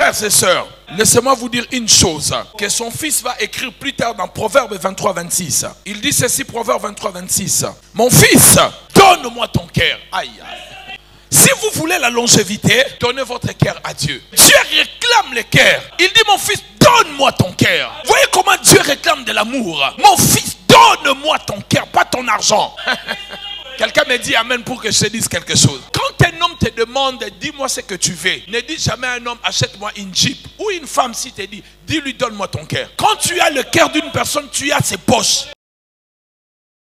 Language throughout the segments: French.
Frères et sœurs, laissez-moi vous dire une chose que son fils va écrire plus tard dans Proverbe 23-26. Il dit ceci, Proverbe 23-26. Mon fils, donne-moi ton cœur. Aïe, aïe. Si vous voulez la longévité, donnez votre cœur à Dieu. Dieu réclame le cœur. Il dit mon fils, donne-moi ton cœur. Voyez comment Dieu réclame de l'amour. Mon fils, donne-moi ton cœur, pas ton argent. Quelqu'un me dit amen pour que je te dise quelque chose. Quand un homme te demande, dis-moi ce que tu veux, ne dis jamais à un homme, achète-moi une Jeep. Ou une femme, si te dit, dis-lui, donne-moi ton cœur. Quand tu as le cœur d'une personne, tu as ses poches.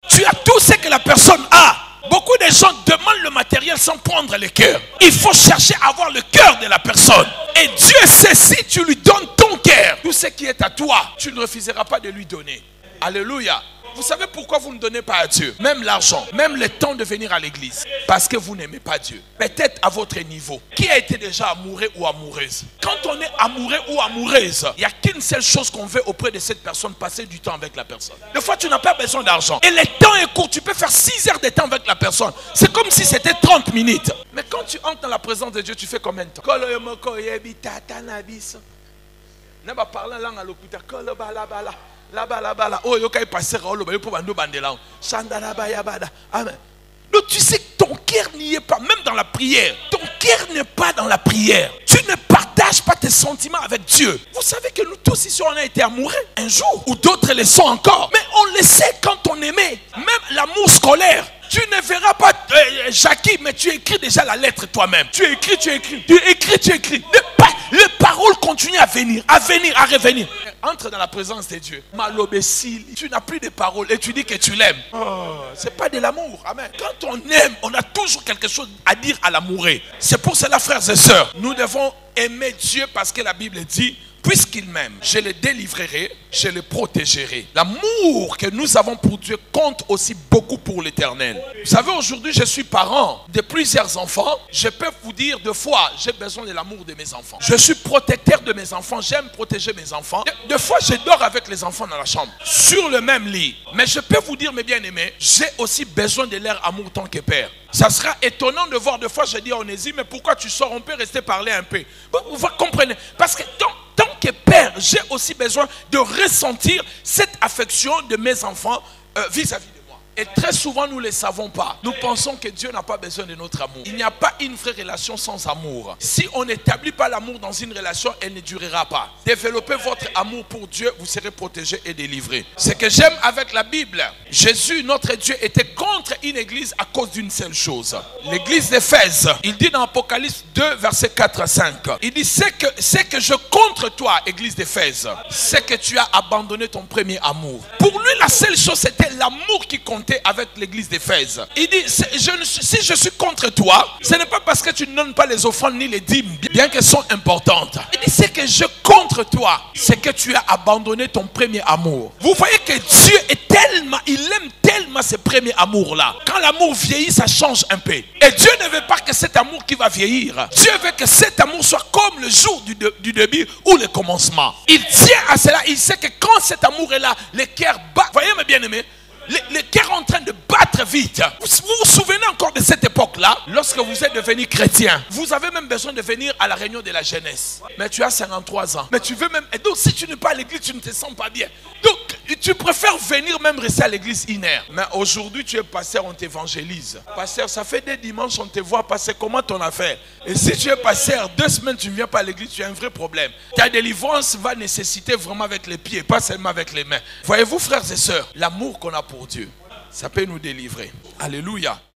Tu as tout ce que la personne a. Beaucoup de gens demandent le matériel sans prendre le cœur. Il faut chercher à avoir le cœur de la personne. Et Dieu sait, si tu lui donnes ton cœur, tout ce qui est à toi, tu ne refuseras pas de lui donner. Alléluia. Vous savez pourquoi vous ne donnez pas à Dieu? Même l'argent, même le temps de venir à l'église. Parce que vous n'aimez pas Dieu. Peut-être à votre niveau. Qui a été déjà amoureux ou amoureuse? Quand on est amoureux ou amoureuse, il n'y a qu'une seule chose qu'on veut auprès de cette personne, passer du temps avec la personne. Des fois, tu n'as pas besoin d'argent. Et le temps est court. Tu peux faire 6 heures de temps avec la personne. C'est comme si c'était 30 minutes. Mais quand tu entres dans la présence de Dieu, tu fais combien de temps? Oh, amen. Donc tu sais que ton cœur n'y est pas, même dans la prière. Ton cœur n'est pas dans la prière. Tu ne partages pas tes sentiments avec Dieu. Vous savez que nous tous ici, on a été amoureux un jour, ou d'autres le sont encore. Mais on le sait quand on aimait. Même l'amour scolaire. Tu ne verras pas Jackie, mais tu écris déjà la lettre toi-même. Tu écris. Les paroles continuent à venir, à revenir. Entre dans la présence de Dieu. Malobécile, tu n'as plus de paroles et tu dis que tu l'aimes. Oh, c'est pas de l'amour. Amen. Quand on aime, on a toujours quelque chose à dire à l'amoureux. C'est pour cela, frères et sœurs, nous devons aimer Dieu parce que la Bible dit, puisqu'il m'aime, je le délivrerai, je le protégerai. L'amour que nous avons pour Dieu compte aussi beaucoup pour l'Éternel. Vous savez, aujourd'hui, je suis parent de plusieurs enfants. Je peux vous dire, deux fois, j'ai besoin de l'amour de mes enfants. Je suis protecteur de mes enfants. J'aime protéger mes enfants. Deux fois, je dors avec les enfants dans la chambre, sur le même lit. Mais je peux vous dire, mes bien-aimés, j'ai aussi besoin de leur amour tant que père. Ça sera étonnant de voir, deux fois, je dis à Onésime, mais pourquoi tu sors? On peut rester parler un peu. Vous comprenez? Parce que tant que père, j'ai aussi besoin de ressentir cette affection de mes enfants vis-à-vis de moi. Et très souvent, nous ne le savons pas. Nous pensons que Dieu n'a pas besoin de notre amour. Il n'y a pas une vraie relation sans amour. Si on n'établit pas l'amour dans une relation, elle ne durera pas. Développez votre amour pour Dieu, vous serez protégé et délivré. Ce que j'aime avec la Bible, Jésus, notre Dieu, était contre une église à cause d'une seule chose. L'église d'Éphèse, il dit dans Apocalypse 2, versets 4 à 5. Il dit, c'est que je contre toi, église d'Éphèse, c'est que tu as abandonné ton premier amour. Pour lui, la seule chose, c'était l'amour qui comptait avec l'église d'Éphèse. Il dit, si je suis contre toi, ce n'est pas parce que tu ne donnes pas les offrandes ni les dîmes, bien qu'elles sont importantes. Il dit, c'est que je contre toi, c'est que tu as abandonné ton premier amour. Vous voyez que Dieu est tellement, il aime tellement ce premier amour-là. Quand l'amour vieillit, ça change un peu. Et Dieu ne veut pas que cet amour qui va vieillir. Dieu veut que cet amour soit comme le jour du début ou le commencement. Il tient à cela. Il sait que quand cet amour est là, le cœur bat. Voyez mes bien-aimés, le cœur est en train de battre vite. Vous vous souvenez encore de cette époque-là? Lorsque vous êtes devenu chrétien, vous avez même besoin de venir à la réunion de la jeunesse. Mais tu as 53 ans. Mais tu veux même... Et donc si tu n'es pas à l'église, tu ne te sens pas bien. Donc tu préfères venir même rester à l'église une heure. Mais aujourd'hui, tu es pasteur, on t'évangélise. Pasteur, ça fait des dimanches, on te voit passer. Comment ton affaire? Et si tu es pasteur, 2 semaines, tu ne viens pas à l'église, tu as un vrai problème. Ta délivrance va nécessiter vraiment avec les pieds, pas seulement avec les mains. Voyez-vous, frères et sœurs, l'amour qu'on a pour Dieu, ça peut nous délivrer. Alléluia.